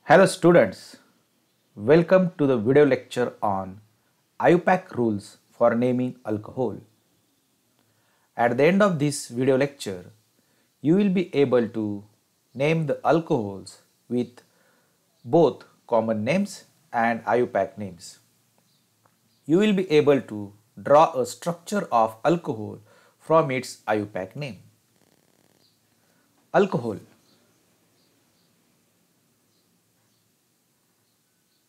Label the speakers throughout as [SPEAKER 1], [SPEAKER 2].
[SPEAKER 1] Hello students, welcome to the video lecture on IUPAC rules for naming alcohol. At the end of this video lecture, you will be able to name the alcohols with both common names and IUPAC names. You will be able to draw a structure of alcohol from its IUPAC name. Alcohol.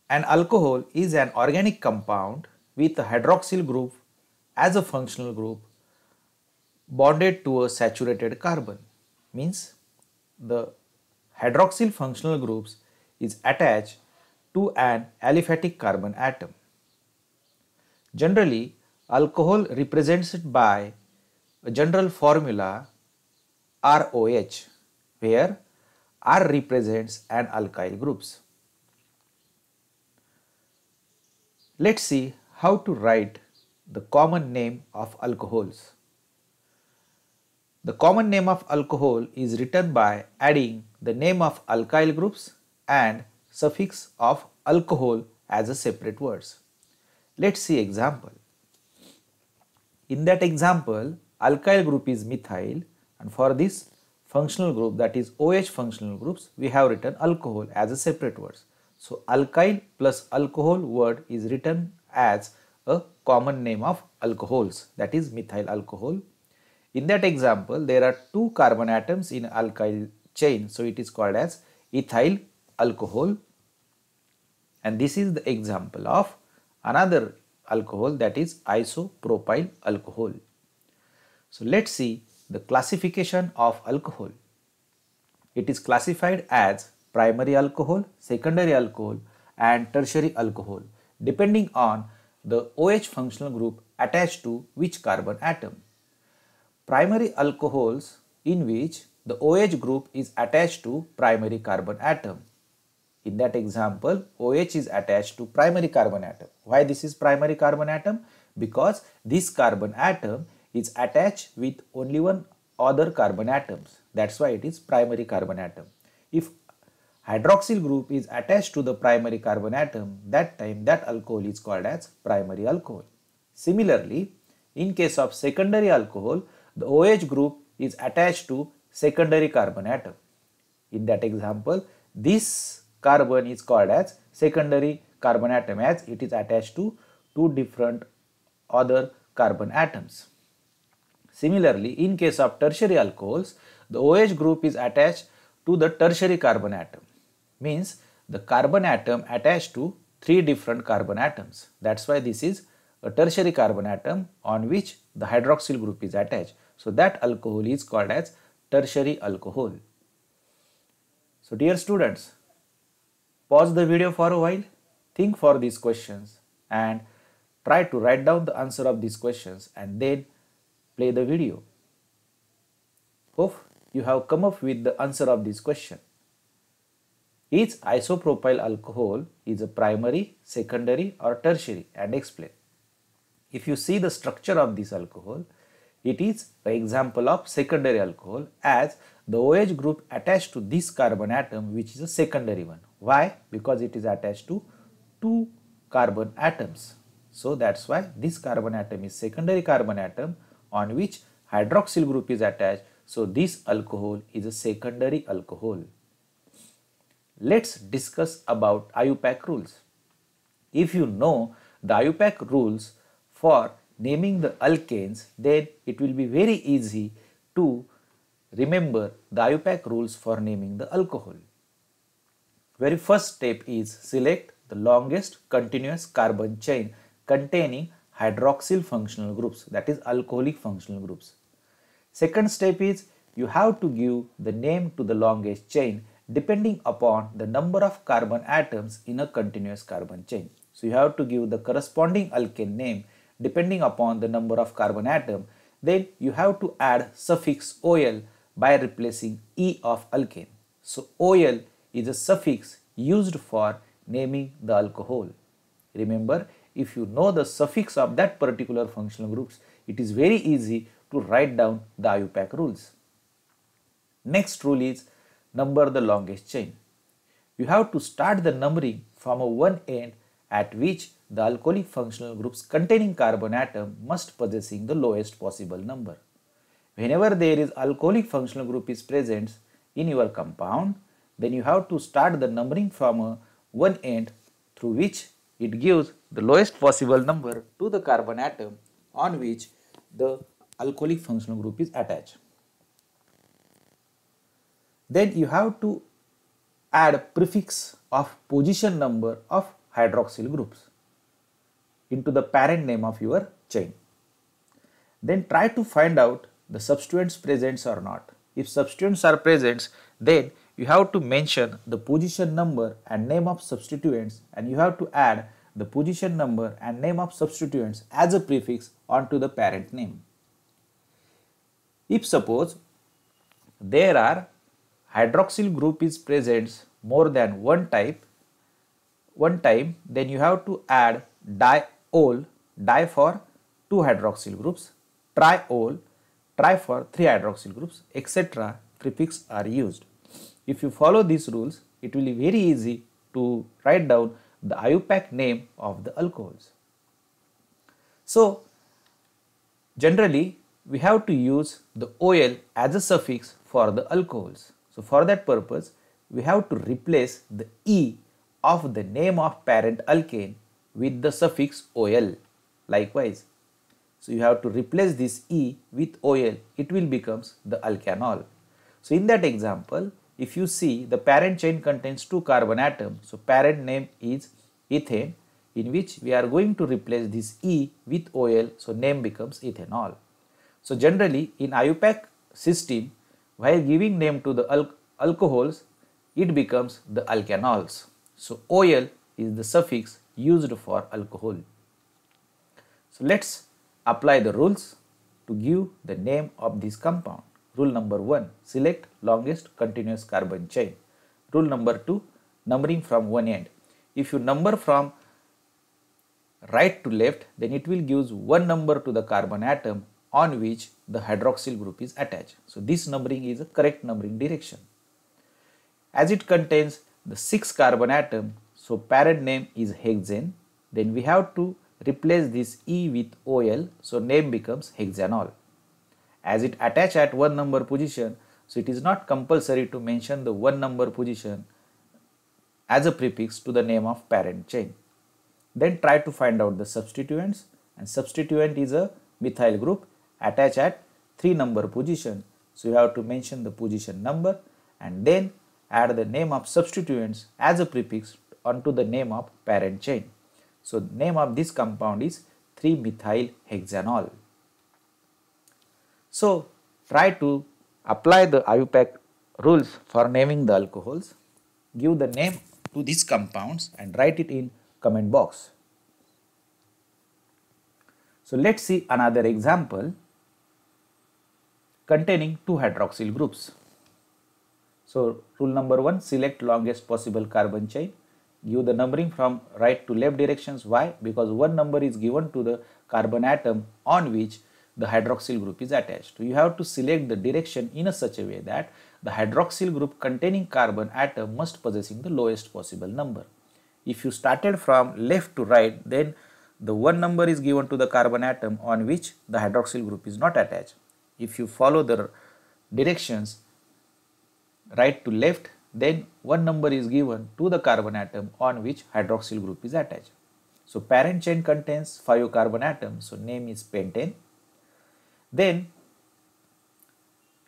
[SPEAKER 1] An alcohol is an organic compound with a hydroxyl group as a functional group bonded to a saturated carbon. Means the hydroxyl functional groups is attached to an aliphatic carbon atom. Generally, alcohol represented by a general formula ROH, where R represents an alkyl groups. Let's see how to write the common name of alcohols. The common name of alcohol is written by adding the name of alkyl groups and suffix of alcohol as a separate words. Let's see example. In that example, alkyl group is methyl, and for this functional group, that is OH functional groups, we have written alcohol as a separate words. So alkyl plus alcohol word is written as a common name of alcohols, that is methyl alcohol. In that example, there are two carbon atoms in alkyl chain, so it is called as ethyl alcohol. And this is the example of another alcohol, that is isopropyl alcohol. So let's see the classification of alcohol. It is classified as primary alcohol, secondary alcohol and tertiary alcohol depending on the OH functional group attached to which carbon atom. Primary alcohols in which the OH group is attached to primary carbon atom. In that example, OH is attached to primary carbon atom. Why this is primary carbon atom? Because this carbon atom is attached with only one other carbon atoms. That's why it is primary carbon atom. If hydroxyl group is attached to the primary carbon atom, that time that alcohol is called as primary alcohol. Similarly, in case of secondary alcohol, the OH group is attached to secondary carbon atom. In that example, this carbon is called as secondary carbon atom as it is attached to two different other carbon atoms. Similarly, in case of tertiary alcohols, the OH group is attached to the tertiary carbon atom. Means the carbon atom attached to three different carbon atoms. That's why this is a tertiary carbon atom on which the hydroxyl group is attached. So that alcohol is called as tertiary alcohol. So dear students, pause the video for a while, think for these questions and try to write down the answer of these questions and then play the video. Hope you have come up with the answer of this question. Each isopropyl alcohol is a primary, secondary or tertiary, and explain. If you see the structure of this alcohol, it is an example of secondary alcohol as the OH group attached to this carbon atom which is a secondary one. Why? Because it is attached to two carbon atoms. So that's why this carbon atom is secondary carbon atom on which hydroxyl group is attached. So this alcohol is a secondary alcohol. Let's discuss about IUPAC rules. If you know the IUPAC rules for naming the alkanes, then it will be very easy to remember the IUPAC rules for naming the alcohol. Very first step is select the longest continuous carbon chain containing hydroxyl functional groups, that is alcoholic functional groups. Second step is you have to give the name to the longest chain depending upon the number of carbon atoms in a continuous carbon chain. So you have to give the corresponding alkane name depending upon the number of carbon atom. Then you have to add suffix OL by replacing E of alkane. So OL is a suffix used for naming the alcohol. Remember, if you know the suffix of that particular functional groups, it is very easy to write down the IUPAC rules. Next rule is number the longest chain. you have to start the numbering from a one end at which the alcoholic functional groups containing carbon atom must possessing the lowest possible number. Whenever there is alcoholic functional group is present in your compound, then you have to start the numbering from a one end through which it gives the lowest possible number to the carbon atom on which the alcoholic functional group is attached. Then you have to add prefix of position number of hydroxyl groups into the parent name of your chain. Then try to find out the substituents present or not. If substituents are present, then you have to mention the position number and name of substituents, and you have to add the position number and name of substituents as a prefix onto the parent name. If suppose there are hydroxyl group is present more than one time, then you have to add diol, di for 2 hydroxyl groups, triol, tri for 3 hydroxyl groups, etc. prefix are used. If you follow these rules, it will be very easy to write down the IUPAC name of the alcohols. So, generally we have to use the OL as a suffix for the alcohols. So, for that purpose, we have to replace the E of the name of parent alkane with the suffix OL. Likewise, so you have to replace this E with OL, it will becomes the alkanol. So, in that example, if you see the parent chain contains 2 carbon atoms, so parent name is ethane, in which we are going to replace this E with OL, so name becomes ethanol. So, generally in IUPAC system, while giving name to the alcohols, it becomes the alkanols. So, OL is the suffix used for alcohol. So, let's apply the rules to give the name of this compound. Rule number 1, select longest continuous carbon chain. Rule number 2, numbering from one end. If you number from right to left, then it will give one number to the carbon atom on which the hydroxyl group is attached. So, this numbering is a correct numbering direction. As it contains the 6 carbon atom, so parent name is hexane, then we have to replace this E with OL, so name becomes hexanol. As it attached at one number position, so it is not compulsory to mention the one number position as a prefix to the name of parent chain. Then try to find out the substituents, and substituent is a methyl group attached at 3 number position, so you have to mention the position number and then add the name of substituents as a prefix onto the name of parent chain. So, name of this compound is 3-methyl hexanol. So, try to apply the IUPAC rules for naming the alcohols. Give the name to these compounds and write it in comment box. So, let's see another example containing 2 hydroxyl groups. So, rule number 1, select longest possible carbon chain. Give the numbering from right to left directions. Why? Because one number is given to the carbon atom on which the hydroxyl group is attached. So, you have to select the direction in a such a way that the hydroxyl group containing carbon atom must possessing the lowest possible number. If you started from left to right, then the one number is given to the carbon atom on which the hydroxyl group is not attached. If you follow the directions right to left, then one number is given to the carbon atom on which hydroxyl group is attached. So, parent chain contains 5 carbon atoms, so name is pentane. Then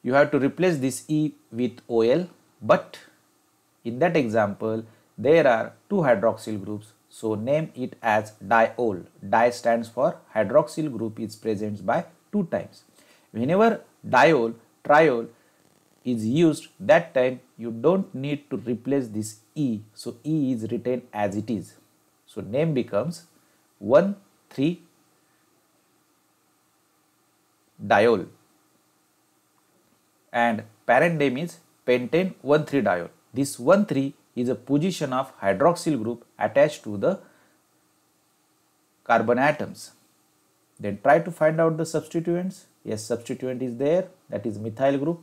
[SPEAKER 1] you have to replace this E with OL, but in that example there are 2 hydroxyl groups, so name it as diol. Di stands for hydroxyl group is present by 2 times. Whenever diol, triol is used, that time you don't need to replace this E, so E is written as it is. So, name becomes 1,3-diol and parent name is pentane 1,3-diol. This 1,3 is a position of hydroxyl group attached to the carbon atoms. Then try to find out the substituents. Yes, substituent is there, that is methyl group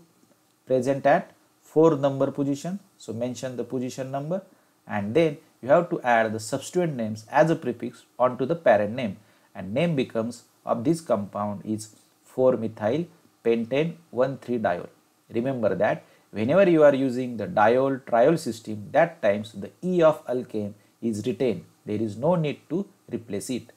[SPEAKER 1] present at 4 number position, so mention the position number, and then you have to add the substituent names as a prefix onto the parent name, and name becomes of this compound is 4-methyl pentane 1,3-diol. Remember that whenever you are using the diol triol system, that times the E of alkane is retained. There is no need to replace it.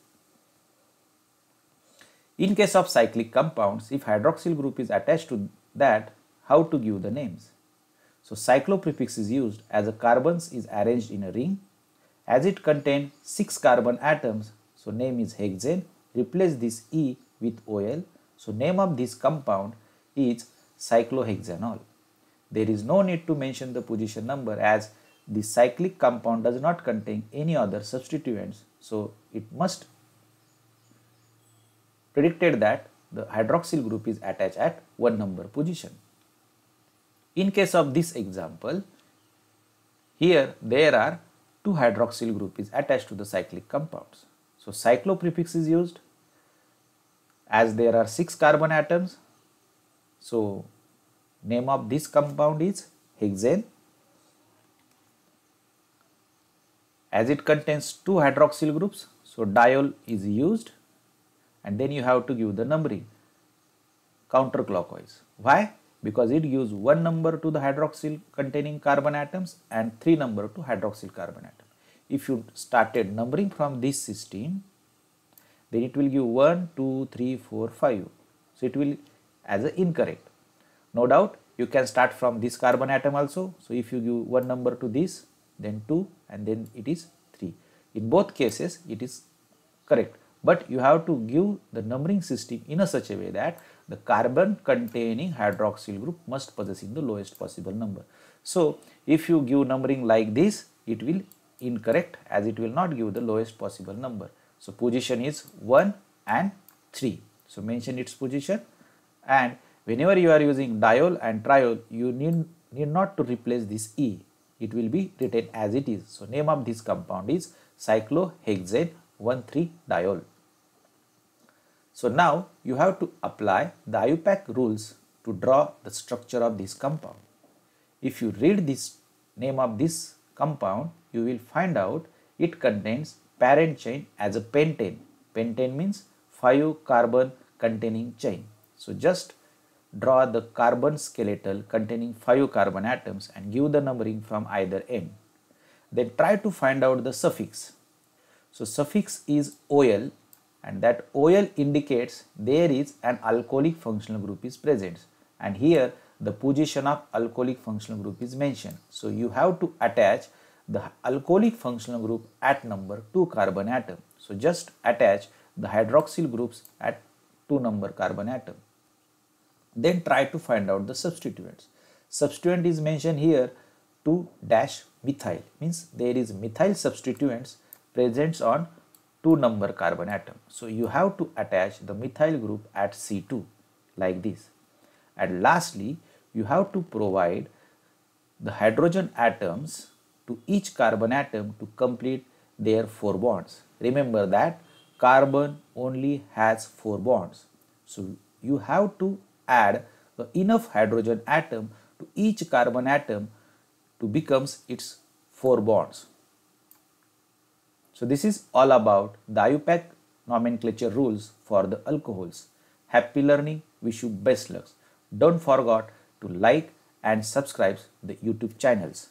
[SPEAKER 1] In case of cyclic compounds, if hydroxyl group is attached to that, how to give the names? So cyclo prefix is used as the carbons is arranged in a ring. As it contains 6 carbon atoms, so name is hexane. Replace this E with OL. So name of this compound is cyclohexanol. There is no need to mention the position number as the cyclic compound does not contain any other substituents. So it must predicted that the hydroxyl group is attached at 1 number position. In case of this example, here there are 2 hydroxyl group is attached to the cyclic compounds. So cyclo prefix is used as there are 6 carbon atoms. So name of this compound is hexane. As it contains 2 hydroxyl groups, so diol is used, and then you have to give the numbering counterclockwise. Why? Because it gives 1 number to the hydroxyl containing carbon atoms and 3 number to hydroxyl carbon atom. If you started numbering from this system, then it will give 1, 2, 3, 4, 5. So it will as a incorrect. No doubt you can start from this carbon atom also. So if you give 1 number to this, then 2, and then it is 3. In both cases it is correct, but you have to give the numbering system in a such a way that the carbon containing hydroxyl group must possess in the lowest possible number. So if you give numbering like this, it will incorrect as it will not give the lowest possible number. So position is 1 and 3. So mention its position, and whenever you are using diol and triol, you need not to replace this E. It will be written as it is. So name of this compound is cyclohexane 1,3-diol. So now you have to apply the IUPAC rules to draw the structure of this compound. If you read this name of this compound, you will find out it contains parent chain as a pentane. Pentane means 5 carbon containing chain. So just draw the carbon skeletal containing 5 carbon atoms and give the numbering from either end. Then try to find out the suffix. So suffix is OL, and that OL indicates there is an alcoholic functional group is present, and here the position of alcoholic functional group is mentioned. So you have to attach the alcoholic functional group at number 2 carbon atom. So just attach the hydroxyl groups at 2 number carbon atom. Then try to find out the substituents. Substituent is mentioned here 2-methyl, means there is methyl substituents present on 2 number carbon atom. So you have to attach the methyl group at C2 like this. And lastly, you have to provide the hydrogen atoms to each carbon atom to complete their 4 bonds. Remember that carbon only has 4 bonds. So you have to add enough hydrogen atom to each carbon atom to becomes its 4 bonds. So this is all about the IUPAC nomenclature rules for the alcohols. Happy learning, wish you best luck. Don't forget to like and subscribe the YouTube channels.